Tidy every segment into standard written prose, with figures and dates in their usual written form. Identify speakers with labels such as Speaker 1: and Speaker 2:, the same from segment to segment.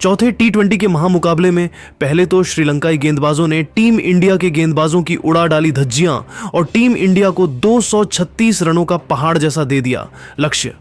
Speaker 1: चौथे टी20 के महामुकाबले में पहले तो श्रीलंकाई गेंदबाजों ने टीम इंडिया के गेंदबाजों की उड़ा डाली धज्जियां और टीम इंडिया को 236 रनों का पहाड़ जैसा दे दिया लक्ष्य।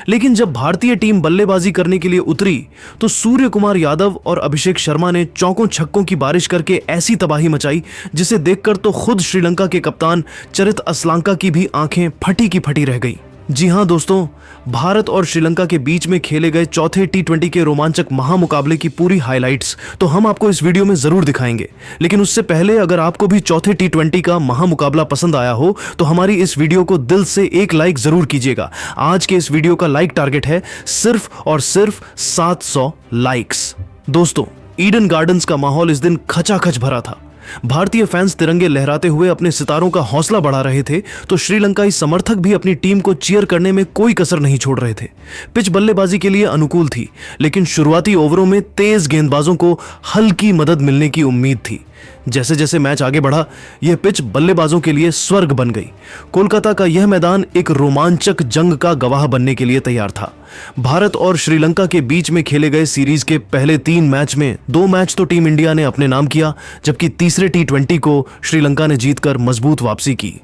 Speaker 1: लेकिन जब भारतीय टीम बल्लेबाजी करने के लिए उतरी तो सूर्य कुमार यादव और अभिषेक शर्मा ने चौकों छक्कों की बारिश करके ऐसी तबाही मचाई जिसे देखकर तो खुद श्रीलंका के कप्तान चरित असलांका की भी आंखें फटी की फटी रह गई। जी हां दोस्तों, भारत और श्रीलंका के बीच में खेले गए चौथे टी20 के रोमांचक महामुकाबले की पूरी हाइलाइट्स तो हम आपको इस वीडियो में जरूर दिखाएंगे। लेकिन उससे पहले अगर आपको भी चौथे टी20 का महामुकाबला पसंद आया हो तो हमारी इस वीडियो को दिल से एक लाइक जरूर कीजिएगा। आज के इस वीडियो का लाइक टारगेट है सिर्फ और सिर्फ 700 लाइक्स। दोस्तों, ईडन गार्डन्स का माहौल इस दिन खचाखच भरा था। भारतीय फैंस तिरंगे लहराते हुए अपने सितारों का हौसला बढ़ा रहे थे तो श्रीलंकाई समर्थक भी अपनी टीम को चीयर करने में कोई कसर नहीं छोड़ रहे थे। पिच बल्लेबाजी के लिए अनुकूल थी, लेकिन शुरुआती ओवरों में तेज गेंदबाजों को हल्की मदद मिलने की उम्मीद थी। जैसे जैसे मैच आगे बढ़ा, यह पिच बल्लेबाजों के लिए स्वर्ग बन गई। कोलकाता का यह मैदान एक रोमांचक जंग का गवाह बनने के लिए तैयार था। भारत और श्रीलंका के बीच में खेले गए सीरीज के पहले 3 मैच में 2 मैच तो टीम इंडिया ने अपने नाम किया, जबकि तीसरे टी20 को श्रीलंका ने जीतकर मजबूत वापसी की।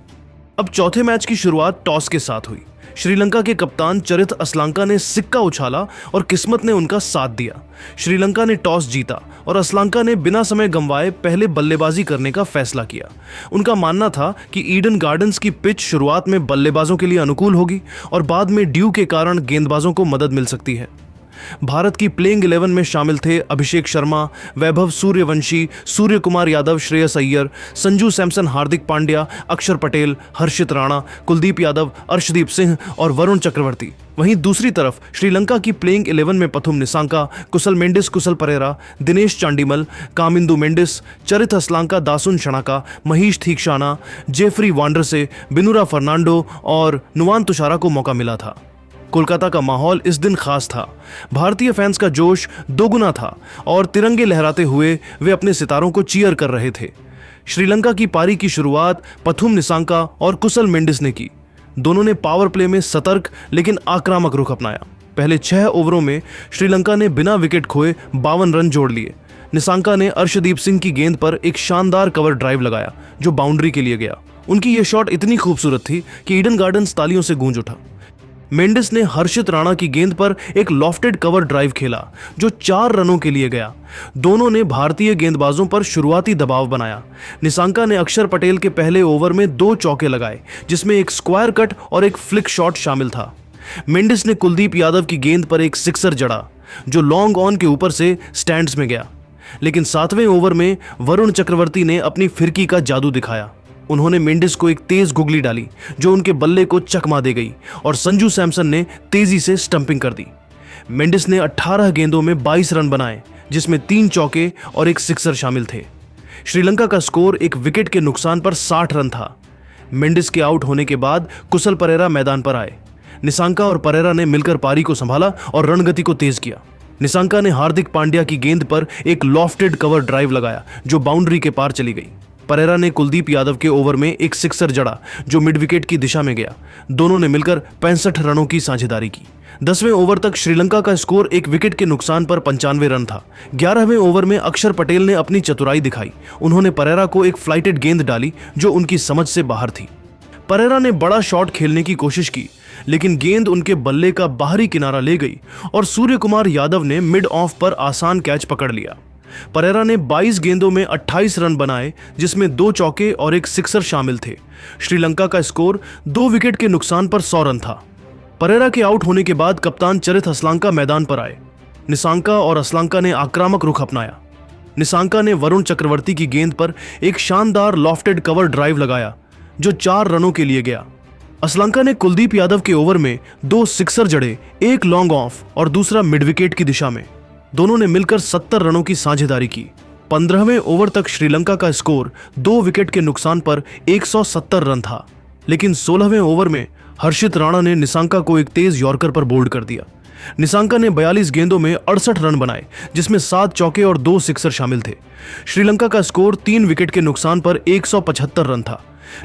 Speaker 1: अब चौथे मैच की शुरुआत टॉस के साथ हुई। श्रीलंका के कप्तान चरित असलांका ने सिक्का उछाला और किस्मत ने उनका साथ दिया। श्रीलंका ने टॉस जीता और असलांका ने बिना समय गंवाए पहले बल्लेबाजी करने का फैसला किया। उनका मानना था कि ईडन गार्डन्स की पिच शुरुआत में बल्लेबाजों के लिए अनुकूल होगी और बाद में ड्यू के कारण गेंदबाजों को मदद मिल सकती है। भारत की प्लेइंग 11 में शामिल थे अभिषेक शर्मा, वैभव सूर्यवंशी, सूर्य कुमार यादव, श्रेयस अय्यर, संजू सैमसन, हार्दिक पांड्या, अक्षर पटेल, हर्षित राणा, कुलदीप यादव, अर्शदीप सिंह और वरुण चक्रवर्ती। वहीं दूसरी तरफ श्रीलंका की प्लेइंग 11 में पथुम निसांका, कुशल मेंडिस, कुशल परेरा, दिनेश चांडीमल, कामिंदु मेंडिस, चरित असलांका, दासुन शनाका, महीश थीक्षाना, जेफरी वांडरसे, बिनुरा फर्नांडो और नुवान तुषारा को मौका मिला था। कोलकाता का माहौल इस दिन खास था। भारतीय फैंस का जोश दोगुना था और तिरंगे लहराते हुए वे अपने सितारों को चीयर कर रहे थे। श्रीलंका की पारी की शुरुआत पथुम निसांका और कुशल मेंडिस ने की। दोनों ने पावर प्ले में सतर्क लेकिन आक्रामक रुख अपनाया। पहले 6 ओवरों में श्रीलंका ने बिना विकेट खोए 52 रन जोड़ लिए। निसांका ने अर्शदीप सिंह की गेंद पर एक शानदार कवर ड्राइव लगाया जो बाउंड्री के लिए गया। उनकी यह शॉट इतनी खूबसूरत थी कि ईडन गार्डन्स तालियों से गूंज उठा। मेंडिस ने हर्षित राणा की गेंद पर एक लॉफ्टेड कवर ड्राइव खेला जो 4 रनों के लिए गया। दोनों ने भारतीय गेंदबाजों पर शुरुआती दबाव बनाया। निसांका ने अक्षर पटेल के पहले ओवर में 2 चौके लगाए, जिसमें एक स्क्वायर कट और एक फ्लिक शॉट शामिल था। मेंडिस ने कुलदीप यादव की गेंद पर एक सिक्सर जड़ा जो लॉन्ग ऑन के ऊपर से स्टैंड्स में गया। लेकिन 7वें ओवर में वरुण चक्रवर्ती ने अपनी फिरकी का जादू दिखाया। उन्होंने मेंडिस को एक तेज गुगली डाली जो उनके बल्ले को चकमा दे गई और संजू सैमसन ने तेजी से स्टंपिंग कर दी। मेंडिस ने 18 गेंदों में 22 रन बनाए, जिसमें 3 चौके और एक सिक्सर शामिल थे। श्रीलंका का स्कोर एक विकेट के नुकसान पर 60 रन था। मेंडिस के आउट होने के बाद कुशल परेरा मैदान पर आए। निसांका और परेरा ने मिलकर पारी को संभाला और रणगति को तेज किया। निसांका ने हार्दिक पांड्या की गेंद पर एक लॉफ्टेड कवर ड्राइव लगाया जो बाउंड्री के पार चली गई। परेरा ने कुलदीप यादव के ओवर में एक सिक्सर जड़ा जो मिड विकेट की दिशा में गया। दोनों ने मिलकर 65 रनों की साझेदारी की। 10वें ओवर तक श्रीलंका का स्कोर एक विकेट के नुकसान पर 95 रन था। 11वें ओवर में अक्षर पटेल ने अपनी चतुराई दिखाई। उन्होंने परेरा को एक फ्लाइटेड गेंद डाली जो उनकी समझ से बाहर थी। परेरा ने बड़ा शॉट खेलने की कोशिश की, लेकिन गेंद उनके बल्ले का बाहरी किनारा ले गई और सूर्य कुमार यादव ने मिड ऑफ पर आसान कैच पकड़ लिया। परेरा ने 22 गेंदों में 28 रन बनाए, जिसमें 2 चौके और एक सिक्सर शामिल थे। श्रीलंका का स्कोर 2 विकेट के नुकसान पर 100 रन था। परेरा के आउट होने के बाद कप्तान चरित असलांका मैदान पर आए। निसांका और असलांका ने आक्रामक रुख अपनाया। निसांका ने वरुण चक्रवर्ती की गेंद पर एक शानदार लॉफ्टेड कवर ड्राइव लगाया जो 4 रनों के लिए गया। असलांका ने कुलदीप यादव के ओवर में 2 सिक्सर जड़े, एक लॉन्ग ऑफ और दूसरा मिड विकेट की दिशा में। दोनों ने मिलकर 70 रनों की साझेदारी की। 15वें ओवर तक श्रीलंका का स्कोर 2 विकेट के नुकसान पर 170 रन था, लेकिन 16वें ओवर में हर्षित राणा ने निसांका को एक तेज यॉर्कर पर बोल्ड कर दिया। निसांका ने 42 गेंदों में 68 रन बनाए, जिसमें 7 चौके और 2 सिक्सर शामिल थे। श्रीलंका का स्कोर 3 विकेट के नुकसान पर 175 रन था।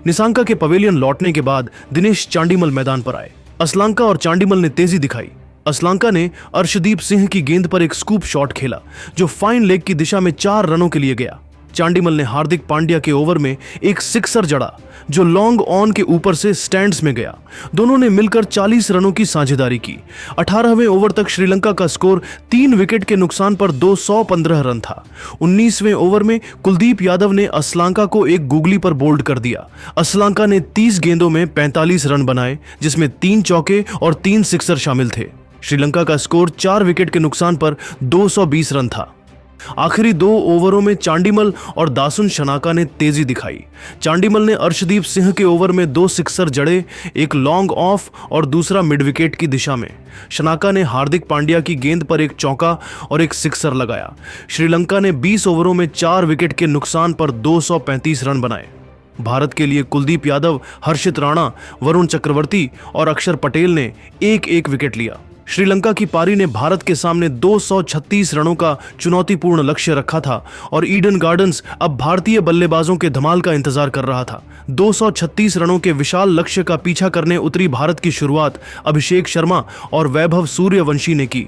Speaker 1: निसांका के पवेलियन लौटने के बाद दिनेश चांडीमल मैदान पर आए। असलांका और चांडीमल ने तेजी दिखाई। असलांका ने अर्शदीप सिंह की गेंद पर एक स्कूप शॉट खेला जो फाइन लेग की दिशा में 4 रनों के लिए गया। चांडिमल ने हार्दिक पांड्या के ओवर में एक सिक्सर जड़ा जो लॉन्ग ऑन के ऊपर से स्टैंड्स में गया। दोनों ने मिलकर 40 रनों की साझेदारी की। 18वें ओवर तक श्रीलंका का स्कोर 3 विकेट के नुकसान पर 215 रन था। 19वें ओवर में कुलदीप यादव ने असलांका को एक गुगली पर बोल्ड कर दिया। असलांका ने 30 गेंदों में 45 रन बनाए जिसमें 3 चौके और 3 सिक्सर शामिल थे। श्रीलंका का स्कोर 4 विकेट के नुकसान पर 220 रन था। आखिरी 2 ओवरों में चांडिमल और दासुन शनाका ने तेजी दिखाई। चांडिमल ने अर्शदीप सिंह के ओवर में 2 सिक्सर जड़े, एक लॉन्ग ऑफ और दूसरा मिड विकेट की दिशा में। शनाका ने हार्दिक पांड्या की गेंद पर एक चौका और एक सिक्सर लगाया। श्रीलंका ने 20 ओवरों में 4 विकेट के नुकसान पर 235 रन बनाए। भारत के लिए कुलदीप यादव, हर्षित राणा, वरुण चक्रवर्ती और अक्षर पटेल ने एक एक विकेट लिया। श्रीलंका की पारी ने भारत के सामने 236 रनों का चुनौतीपूर्ण लक्ष्य रखा था और ईडन गार्डन्स अब भारतीय बल्लेबाजों के धमाल का इंतजार कर रहा था। 236 रनों के विशाल लक्ष्य का पीछा करने उतरी भारत की शुरुआत अभिषेक शर्मा और वैभव सूर्यवंशी ने की।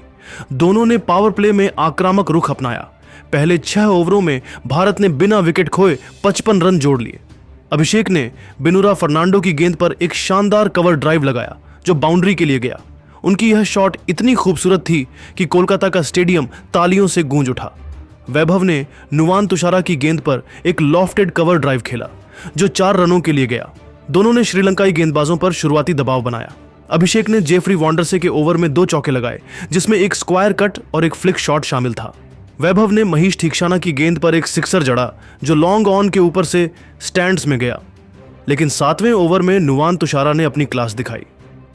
Speaker 1: दोनों ने पावर प्ले में आक्रामक रुख अपनाया। पहले 6 ओवरों में भारत ने बिना विकेट खोए 55 रन जोड़ लिए। अभिषेक ने बिनुरा फर्नांडो की गेंद पर एक शानदार कवर ड्राइव लगाया जो बाउंड्री के लिए गया। उनकी यह शॉट इतनी खूबसूरत थी कि कोलकाता का स्टेडियम तालियों से गूंज उठा। वैभव ने नुवान तुषारा की गेंद पर एक लॉफ्टेड कवर ड्राइव खेला जो 4 रनों के लिए गया। दोनों ने श्रीलंकाई गेंदबाजों पर शुरुआती दबाव बनाया। अभिषेक ने जेफरी वॉन्डरसे के ओवर में 2 चौके लगाए जिसमें एक स्क्वायर कट और एक फ्लिक शॉट शामिल था। वैभव ने महीश ठीकशाना की गेंद पर एक सिक्सर जड़ा जो लॉन्ग ऑन के ऊपर से स्टैंड्स में गया। लेकिन 7वें ओवर में नुवान तुषारा ने अपनी क्लास दिखाई।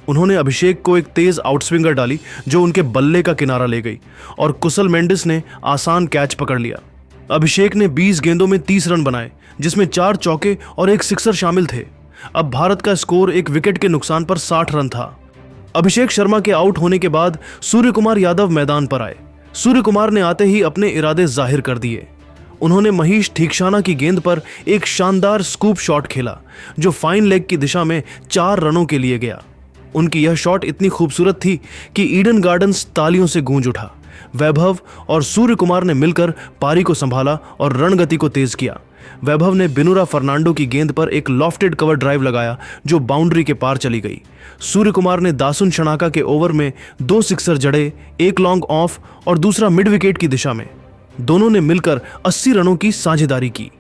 Speaker 1: उन्होंने अभिषेक को एक तेज आउटस्विंगर डाली जो उनके बल्ले का किनारा ले गई और कुशल मेंडिस ने आसान कैच पकड़ लिया। अभिषेक ने 20 गेंदों में 30 रन बनाए जिसमें 4 चौके और एक सिक्सर शामिल थे। अब भारत का स्कोर 1 विकेट के नुकसान पर 60 रन था। अभिषेक शर्मा के आउट होने के बाद सूर्यकुमार यादव मैदान पर आए। सूर्यकुमार ने आते ही अपने इरादे जाहिर कर दिए। उन्होंने महीश ठीकशाना की गेंद पर एक शानदार स्कूप शॉट खेला जो फाइन लेग की दिशा में 4 रनों के लिए गया। उनकी यह शॉट इतनी खूबसूरत थी कि ईडन गार्डन्स तालियों से गूंज उठा। वैभव और सूर्यकुमार ने मिलकर पारी को संभाला और रणगति को तेज किया। वैभव ने बिनुरा फर्नांडो की गेंद पर एक लॉफ्टेड कवर ड्राइव लगाया जो बाउंड्री के पार चली गई। सूर्यकुमार ने दासुन शनाका के ओवर में 2 सिक्सर जड़े, एक लॉन्ग ऑफ और दूसरा मिड विकेट की दिशा में। दोनों ने मिलकर 80 रनों की साझेदारी की।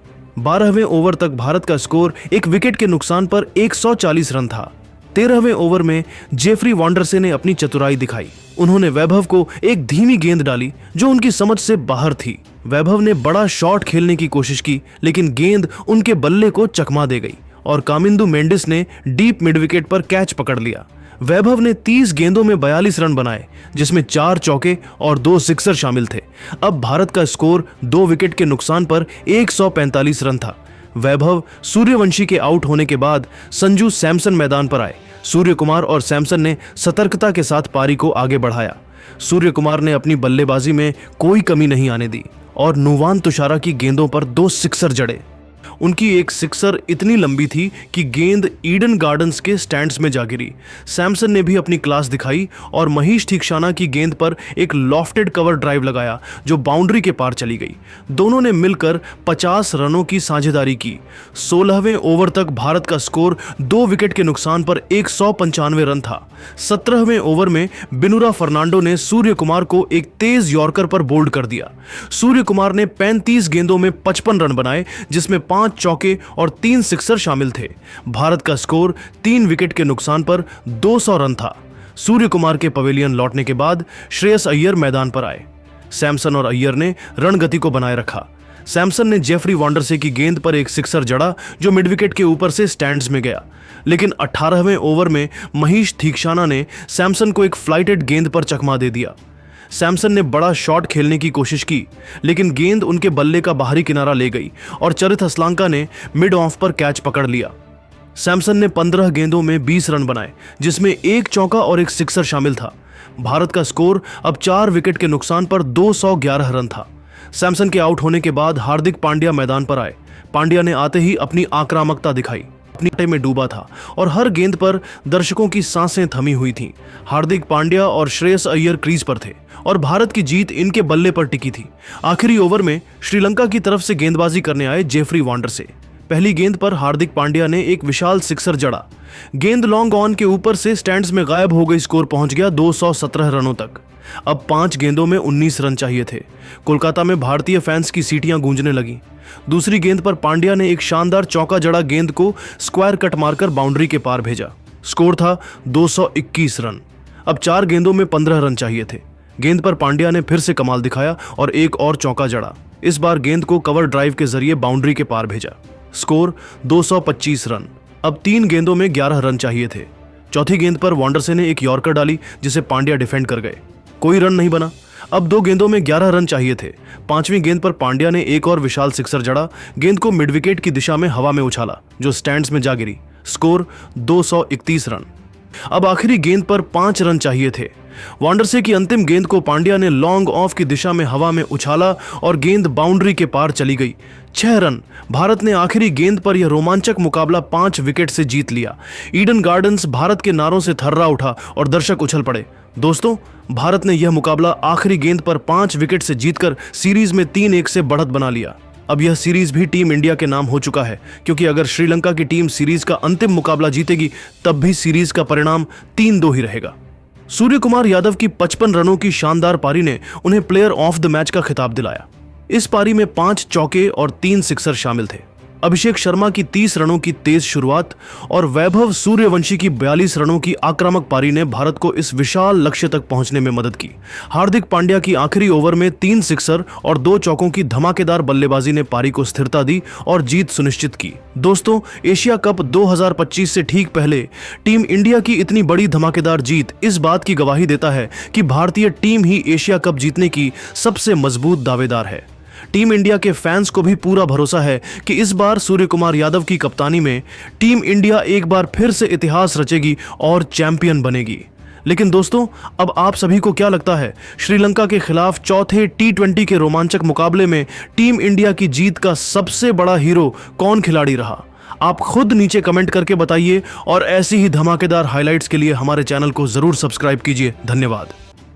Speaker 1: 12वें ओवर तक भारत का स्कोर 1 विकेट के नुकसान पर 140 रन था। 13वें ओवर में जेफरी वॉन्डरसे ने अपनी चतुराई दिखाई। उन्होंने वैभव को एक धीमी गेंद डाली जो उनकी समझ से बाहर थी। वैभव ने बड़ा शॉट खेलने की कोशिश की लेकिन गेंद उनके बल्ले को चकमा दे गई और कामिंदु मेंडिस ने डीप मिड विकेट पर कैच पकड़ लिया। वैभव ने 30 गेंदों में 42 रन बनाए जिसमें 4 चौके और 2 सिक्सर शामिल थे। अब भारत का स्कोर 2 विकेट के नुकसान पर 145 रन था। वैभव सूर्यवंशी के आउट होने के बाद संजू सैमसन मैदान पर आए। सूर्यकुमार और सैमसन ने सतर्कता के साथ पारी को आगे बढ़ाया। सूर्यकुमार ने अपनी बल्लेबाजी में कोई कमी नहीं आने दी और नुवान तुषारा की गेंदों पर 2 सिक्सर जड़े। उनकी एक सिक्सर इतनी लंबी थी कि गेंद ईडन गार्डन्स के स्टैंड्स में जा गिरी। सैमसन ने भी अपनी क्लास दिखाई और महीश ठीकशाना की गेंद पर एक लॉफ्टेड कवर ड्राइव लगाया जो बाउंड्री के पार चली गई। दोनों ने मिलकर 50 रनों की साझेदारी की। 16वें ओवर तक भारत का स्कोर 2 विकेट के नुकसान पर 195 रन था। 17वें ओवर में बिनुरा फर्नांडो ने सूर्यकुमार को एक तेज यॉर्कर पर बोल्ड कर दिया। सूर्यकुमार ने 35 गेंदों में 55 रन बनाए जिसमें 5 चौके और 3 सिक्सर शामिल थे। भारत का स्कोर 3 विकेट के नुकसान पर 200 रन था। सूर्यकुमार के पवेलियन लौटने के बाद श्रेयस अय्यर मैदान पर आए। सैमसन और अय्यर ने रणगति को बनाए रखा। सैमसन ने जेफरी वॉन्डरसे की गेंद पर एक सिक्सर जड़ा जो मिड विकेट के ऊपर से स्टैंड्स में गया। लेकिन 18वें ओवर में महीश ठीकशाना ने सैमसन को एक फ्लाइटेड गेंद पर चकमा दे दिया। सैमसन ने बड़ा शॉट खेलने की कोशिश की लेकिन गेंद उनके बल्ले का बाहरी किनारा ले गई और चरित असलांका ने मिड ऑफ पर कैच पकड़ लिया। सैमसन ने 15 गेंदों में 20 रन बनाए जिसमें एक चौका और एक सिक्सर शामिल था। भारत का स्कोर अब 4 विकेट के नुकसान पर 211 रन था। सैमसन के आउट होने के बाद हार्दिक पांड्या मैदान पर आए। पांड्या ने आते ही अपनी आक्रामकता दिखाई। अपनी आटे में डूबा था और हर गेंद पर दर्शकों की सांसें थमी हुई थीं। हार्दिक पांड्या और श्रेयस अय्यर क्रीज पर थे और भारत की जीत इनके बल्ले पर टिकी थी। आखिरी ओवर में श्रीलंका की तरफ से गेंदबाजी करने आए जेफरी वांडर से। पहली गेंद पर हार्दिक पांड्या ने एक विशाल सिक्सर जड़ा। गेंद लॉन्ग ऑन के ऊपर से स्टैंड्स में गायब हो गई। स्कोर पहुंच गया 217 रनों तक। अब 5 गेंदों में 19 रन चाहिए थे। कोलकाता में भारतीय फैंस की सीटियां गूंजने लगी। दूसरी गेंद पर पांड्या ने एक शानदार चौका जड़ा, गेंद को स्क्वायर कट मारकर बाउंड्री के पार भेजा। स्कोर था 221 रन। अब 4 गेंदों में 15 रन चाहिए थे। गेंद पर पांड्या ने फिर से कमाल दिखाया और एक और चौका जड़ा। इस बार गेंद को कवर ड्राइव के जरिए बाउंड्री के पार भेजा। Score 225 run. अब 3 गेंदों में 11 रन चाहिए थे। चौथी गेंद पर वांडरसे ने एक यॉर्कर डाली जिसे पांड्या डिफेंड कर गए। कोई रन नहीं बना। अब 2 गेंदों में 11 रन चाहिए थे। 5वीं गेंद पर पांड्या ने एक और विशाल सिक्सर जड़ा। गेंद को मिड विकेट की दिशा में हवा में उछाला जो स्टैंड्स में जा गिरी। Score 231 run. अब आखिरी गेंद पर 5 रन चाहिए थे। वांडरसे की अंतिम गेंद को पांड्या ने लॉन्ग ऑफ की दिशा में हवा में उछाला और गेंद बाउंड्री के पार चली गई। 6 रन। भारत ने आखिरी गेंद पर यह रोमांचक मुकाबला 5 विकेट से जीत लिया। ईडन गार्डन्स भारत के नारों से थर्रा उठा और दर्शक उछल पड़े। दोस्तों, भारत ने यह मुकाबला आखिरी गेंद पर 5 विकेट से जीतकर सीरीज में 3-1 से बढ़त बना लिया। अब यह सीरीज भी टीम इंडिया के नाम हो चुका है, क्योंकि अगर श्रीलंका की टीम सीरीज का अंतिम मुकाबला जीतेगी तब भी सीरीज का परिणाम 3-2 ही रहेगा। सूर्य कुमार यादव की 55 रनों की शानदार पारी ने उन्हें प्लेयर ऑफ द मैच का खिताब दिलाया। इस पारी में 5 चौके और 3 सिक्सर शामिल थे। अभिषेक शर्मा की 30 रनों की तेज शुरुआत और वैभव सूर्यवंशी की 42 रनों की आक्रामक पारी ने भारत को इस विशाल लक्ष्य तक पहुंचने में मदद की। हार्दिक पांड्या की आखिरी ओवर में 3 सिक्सर और 2 चौकों की धमाकेदार बल्लेबाजी ने पारी को स्थिरता दी और जीत सुनिश्चित की। दोस्तों, एशिया कप 2025 से ठीक पहले टीम इंडिया की इतनी बड़ी धमाकेदार जीत इस बात की गवाही देता है कि भारतीय टीम ही एशिया कप जीतने की सबसे मजबूत दावेदार है। टीम इंडिया के फैंस को भी पूरा भरोसा है कि इस बार सूर्य कुमार यादव की कप्तानी में टीम इंडिया एक बार फिर से इतिहास रचेगी और चैंपियन बनेगी। लेकिन दोस्तों, अब आप सभी को क्या लगता है, श्रीलंका के खिलाफ चौथे T20 के रोमांचक मुकाबले में टीम इंडिया की जीत का सबसे बड़ा हीरो कौन खिलाड़ी रहा? आप खुद नीचे कमेंट करके बताइए और ऐसी ही धमाकेदार हाइलाइट्स के लिए हमारे चैनल को जरूर सब्सक्राइब कीजिए। धन्यवाद।